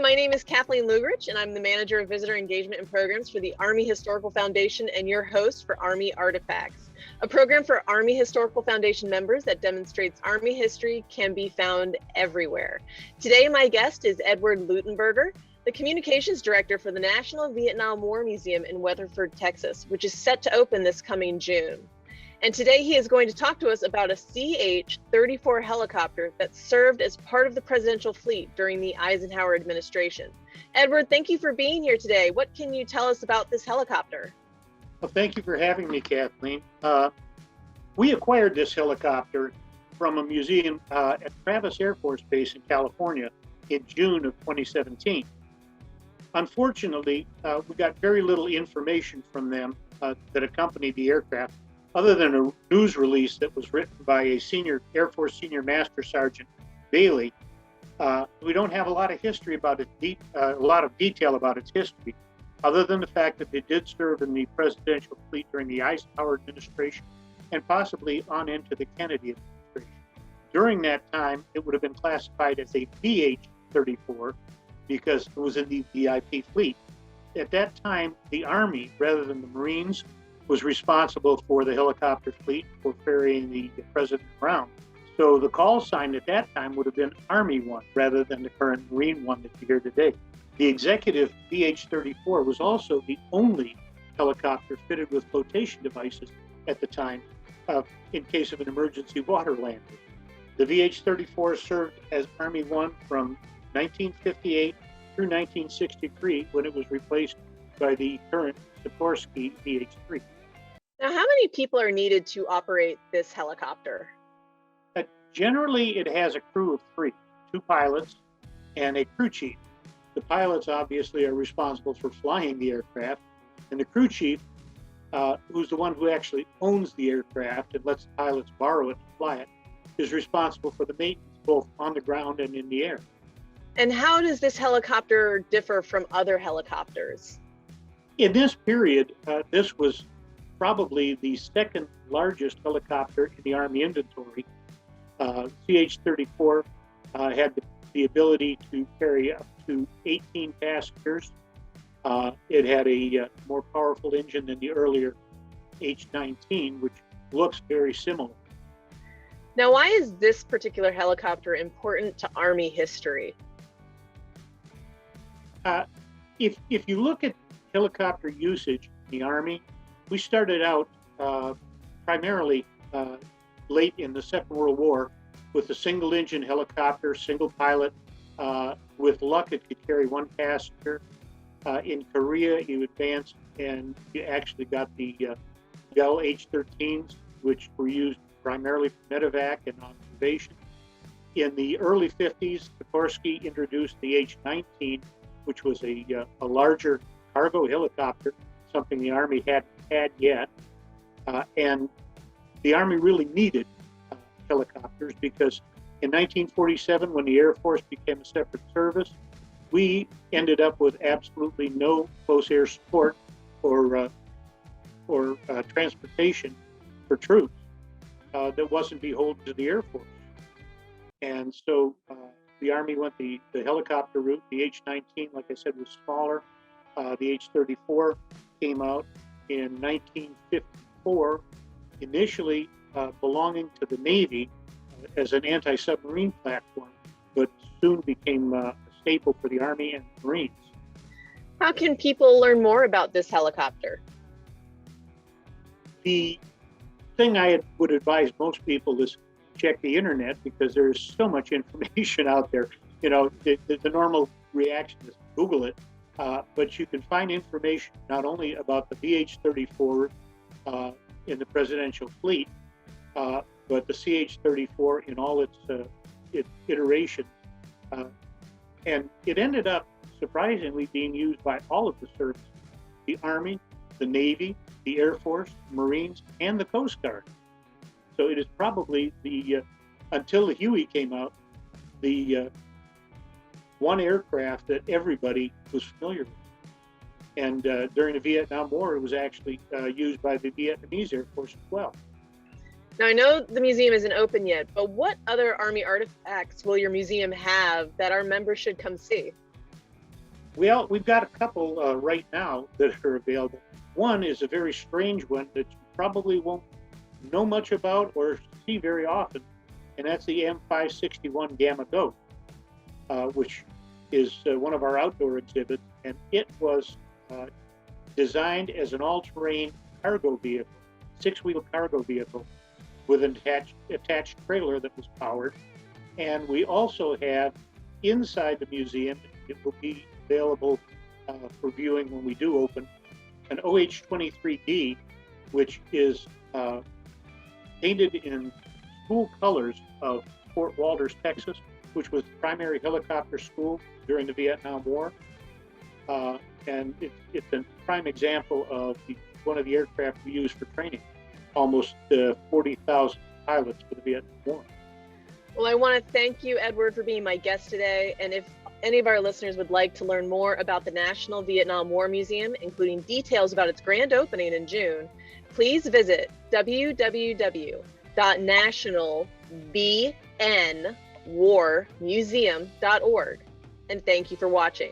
my name is Kathleen Lugrich, and I'm the Manager of Visitor Engagement and Programs for the Army Historical Foundation and your host for Army Artifacts, a program for Army Historical Foundation members that demonstrates Army history can be found everywhere. Today, my guest is Edward Luttenberger, the Communications Director for the National Vietnam War Museum in Weatherford, Texas, which is set to open this coming June. And today he is going to talk to us about a CH-34 helicopter that served as part of the presidential fleet during the Eisenhower administration. Edward, thank you for being here today. What can you tell us about this helicopter? Well, thank you for having me, Kathleen. We acquired this helicopter from a museum at Travis Air Force Base in California in June of 2017. Unfortunately, we got very little information from them that accompanied the aircraft, other than a news release that was written by a senior Air Force Senior Master Sergeant Bailey. We don't have a lot of history about it, a lot of detail about its history, other than the fact that they did serve in the presidential fleet during the Eisenhower administration and possibly on into the Kennedy administration. During that time, it would have been classified as a VH-34 because it was in the VIP fleet. At that time, the Army, rather than the Marines, was responsible for the helicopter fleet for ferrying the president around. So the call sign at that time would have been Army One rather than the current Marine One that you hear today. The executive VH-34 was also the only helicopter fitted with flotation devices at the time in case of an emergency water landing. The VH-34 served as Army One from 1958 through 1963 when it was replaced by the current Sikorsky VH-3. Now, how many people are needed to operate this helicopter? Generally, it has a crew of three, two pilots and a crew chief. The pilots obviously are responsible for flying the aircraft, and the crew chief, who's the one who actually owns the aircraft and lets the pilots borrow it to fly it, is responsible for the maintenance both on the ground and in the air. And how does this helicopter differ from other helicopters? In this period, this was probably the second largest helicopter in the Army inventory. CH-34 had the ability to carry up to 18 passengers. It had a more powerful engine than the earlier H-19, which looks very similar. Now, why is this particular helicopter important to Army history? If you look at helicopter usage in the Army, we started out primarily late in the Second World War with a single engine helicopter, single pilot. With luck, it could carry one passenger. In Korea, you advanced and you actually got the Bell H-13s, which were used primarily for medevac and observation. In the early 50s, Sikorsky introduced the H-19, which was a larger cargo helicopter, something the Army hadn't had yet. And the Army really needed helicopters because in 1947, when the Air Force became a separate service, we ended up with absolutely no close air support or transportation for troops that wasn't beholden to the Air Force. And so the Army went the helicopter route. The H-19, like I said, was smaller. The H-34 came out in 1954, initially belonging to the Navy as an anti-submarine platform, but soon became a staple for the Army and the Marines. How can people learn more about this helicopter? The thing I would advise most people is check the internet because there's so much information out there. You know, the normal reaction is Google it, but you can find information not only about the VH-34 in the presidential fleet, but the CH-34 in all its iterations. And it ended up surprisingly being used by all of the services, the Army, the Navy, the Air Force, Marines, and the Coast Guard. So it is probably until the Huey came out, the one aircraft that everybody was familiar with. And during the Vietnam War, it was actually used by the Vietnamese Air Force as well. Now, I know the museum isn't open yet, but what other Army artifacts will your museum have that our members should come see? Well, we've got a couple right now that are available. One is a very strange one that you probably won't know much about or see very often, and that's the M561 Gamma Goat, which is one of our outdoor exhibits, and it was designed as an all-terrain cargo vehicle, six-wheel cargo vehicle with an attached trailer that was powered. And we also have inside the museum, it will be available for viewing when we do open, an OH-23D, which is painted in school colors of Fort Walters, Texas, which was the primary helicopter school during the Vietnam War. And it's a prime example of one of the aircraft we use for training, almost 40,000 pilots for the Vietnam War. Well, I want to thank you, Edward, for being my guest today. And if any of our listeners would like to learn more about the National Vietnam War Museum, including details about its grand opening in June, please visit www.nationalvnwarmuseum.org. And thank you for watching.